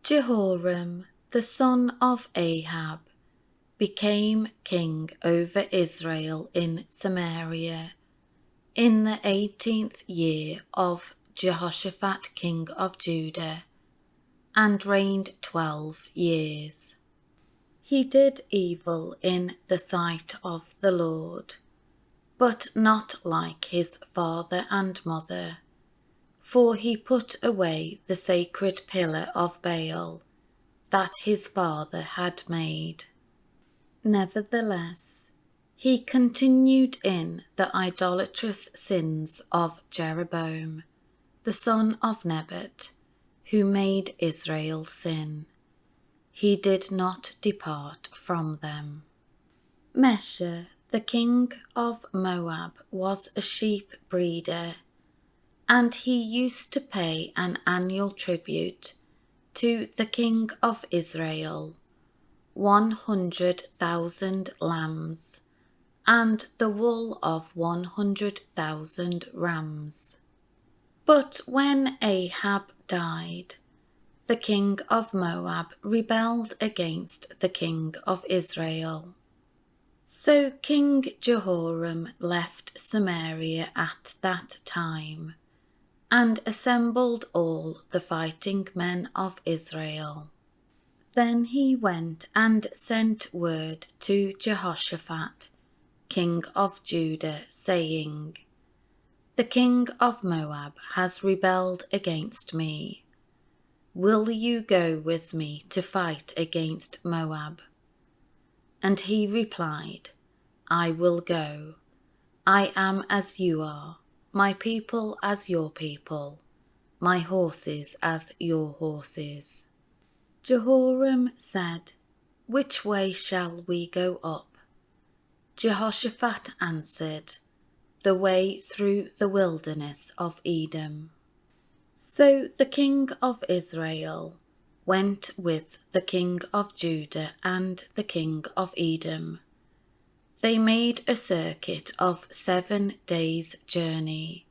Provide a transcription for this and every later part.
Jehoram, the son of Ahab, became king over Israel in Samaria in the 18th year of Jehoshaphat king of Judah, and reigned 12 years. He did evil in the sight of the Lord, but not like his father and mother, for he put away the sacred pillar of Baal that his father had made. Nevertheless, he continued in the idolatrous sins of Jeroboam, the son of Nebat, who made Israel sin. He did not depart from them. Mesha, the king of Moab, was a sheep breeder, and he used to pay an annual tribute to the king of Israel, 100,000 lambs, and the wool of 100,000 rams. But when Ahab died, the king of Moab rebelled against the king of Israel. So King Jehoram left Samaria at that time, and assembled all the fighting men of Israel. Then he went and sent word to Jehoshaphat, king of Judah, saying, "The king of Moab has rebelled against me. Will you go with me to fight against Moab?" And he replied, "I will go. I am as you are, my people as your people, my horses as your horses." Jehoram said, "Which way shall we go up?" Jehoshaphat answered, "The way through the wilderness of Edom." So the king of Israel went with the king of Judah and the king of Edom. They made a circuit of 7 days' journey,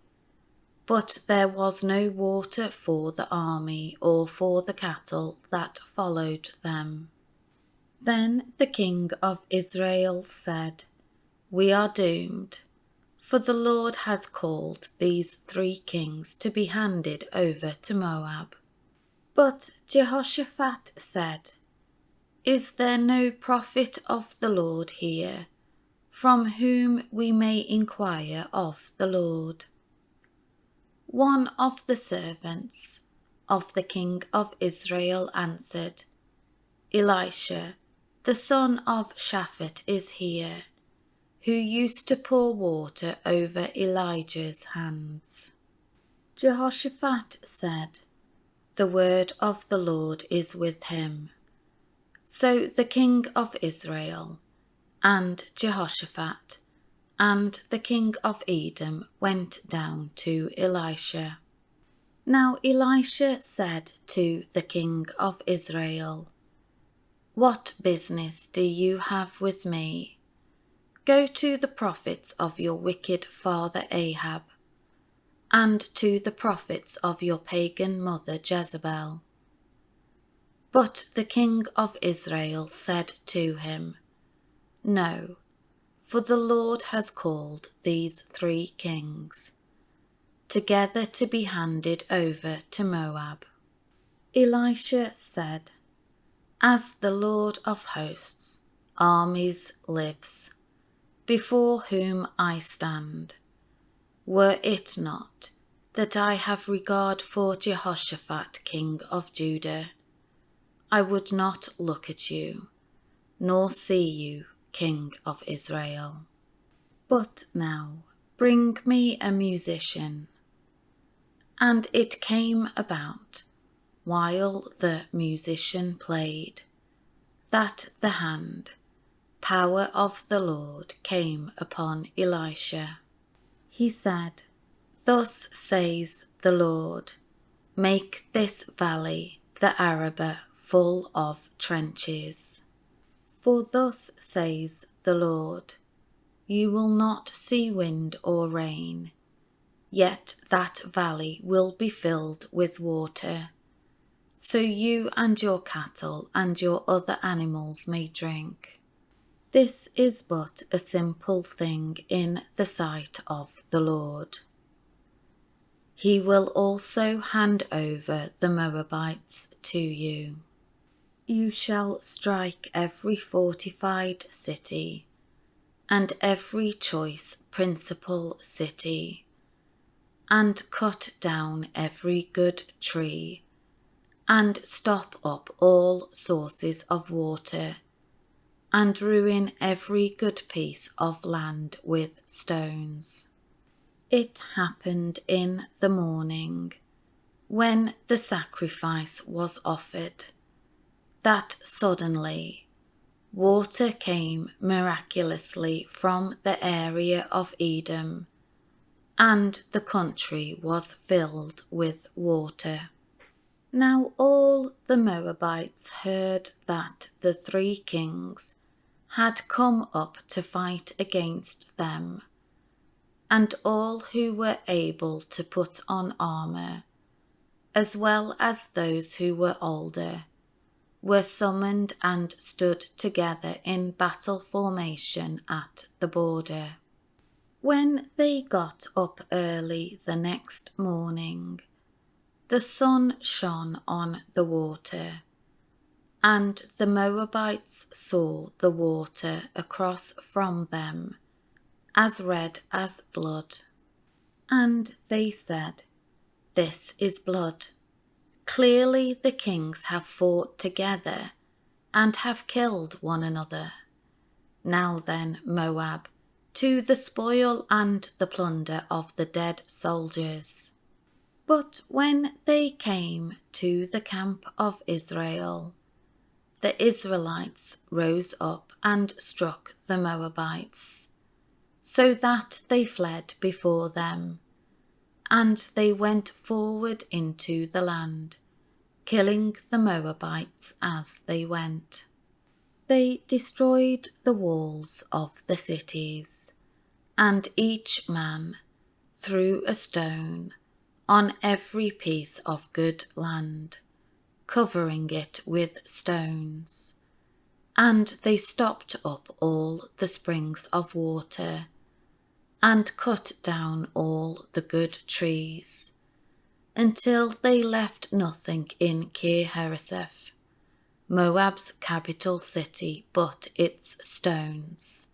but there was no water for the army or for the cattle that followed them. Then the king of Israel said, "We are doomed, for the Lord has called these 3 kings to be handed over to Moab." But Jehoshaphat said, "Is there no prophet of the Lord here, from whom we may inquire of the Lord?" One of the servants of the king of Israel answered, "Elisha, the son of Shaphat, is here, who used to pour water over Elijah's hands." Jehoshaphat said, "The word of the Lord is with him." So the king of Israel and Jehoshaphat and the king of Edom went down to Elisha. Now Elisha said to the king of Israel, "What business do you have with me? Go to the prophets of your wicked father Ahab, and to the prophets of your pagan mother Jezebel." But the king of Israel said to him, "No, for the Lord has called these 3 kings together to be handed over to Moab." Elisha said, "As the Lord of hosts, armies lives, before whom I stand, were it not that I have regard for Jehoshaphat king of Judah, I would not look at you, nor see you, king of Israel. But now bring me a musician." And it came about, while the musician played, that the power of the Lord came upon Elisha. He said, "Thus says the Lord, make this valley, the Arabah, full of trenches. For thus says the Lord, you will not see wind or rain, yet that valley will be filled with water, so you and your cattle and your other animals may drink. This is but a simple thing in the sight of the Lord. He will also hand over the Moabites to you. You shall strike every fortified city, and every choice principal city, and cut down every good tree, and stop up all sources of water, and ruin every good piece of land with stones. It happened in the morning, when the sacrifice was offered, that suddenly water came miraculously from the area of Edom, and the country was filled with water. Now all the Moabites heard that the 3 kings had come up to fight against them, and all who were able to put on armour, as well as those who were older, were summoned and stood together in battle formation at the border. When they got up early the next morning, the sun shone on the water, and the Moabites saw the water across from them, as red as blood. And they said, "This is blood. Clearly the kings have fought together and have killed one another. Now then, Moab, to the spoil and the plunder of the dead soldiers." But when they came to the camp of Israel, the Israelites rose up and struck the Moabites, so that they fled before them, and they went forward into the land, killing the Moabites as they went. They destroyed the walls of the cities, and each man threw a stone on every piece of good land, covering it with stones. And they stopped up all the springs of water, and cut down all the good trees, until they left nothing in Kir-Hareseph, Moab's capital city, but its stones.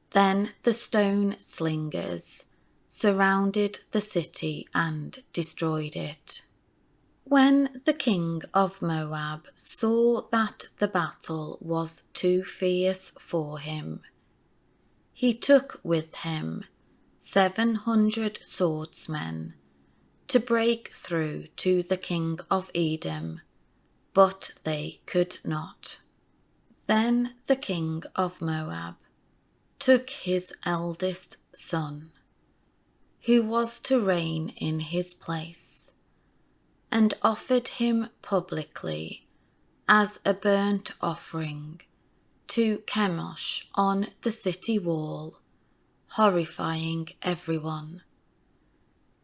Then the stone slingers surrounded the city and destroyed it. When the king of Moab saw that the battle was too fierce for him, he took with him 700 swordsmen to break through to the king of Edom, but they could not. Then the king of Moab took his eldest son, who was to reign in his place, and offered him publicly as a burnt offering to Chemosh on the city wall, horrifying everyone.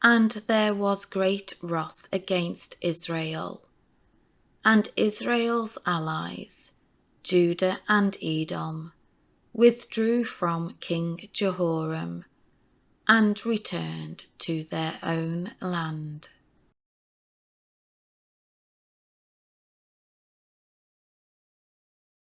And there was great wrath against Israel, and Israel's allies, Judah and Edom, withdrew from King Jehoram and returned to their own land.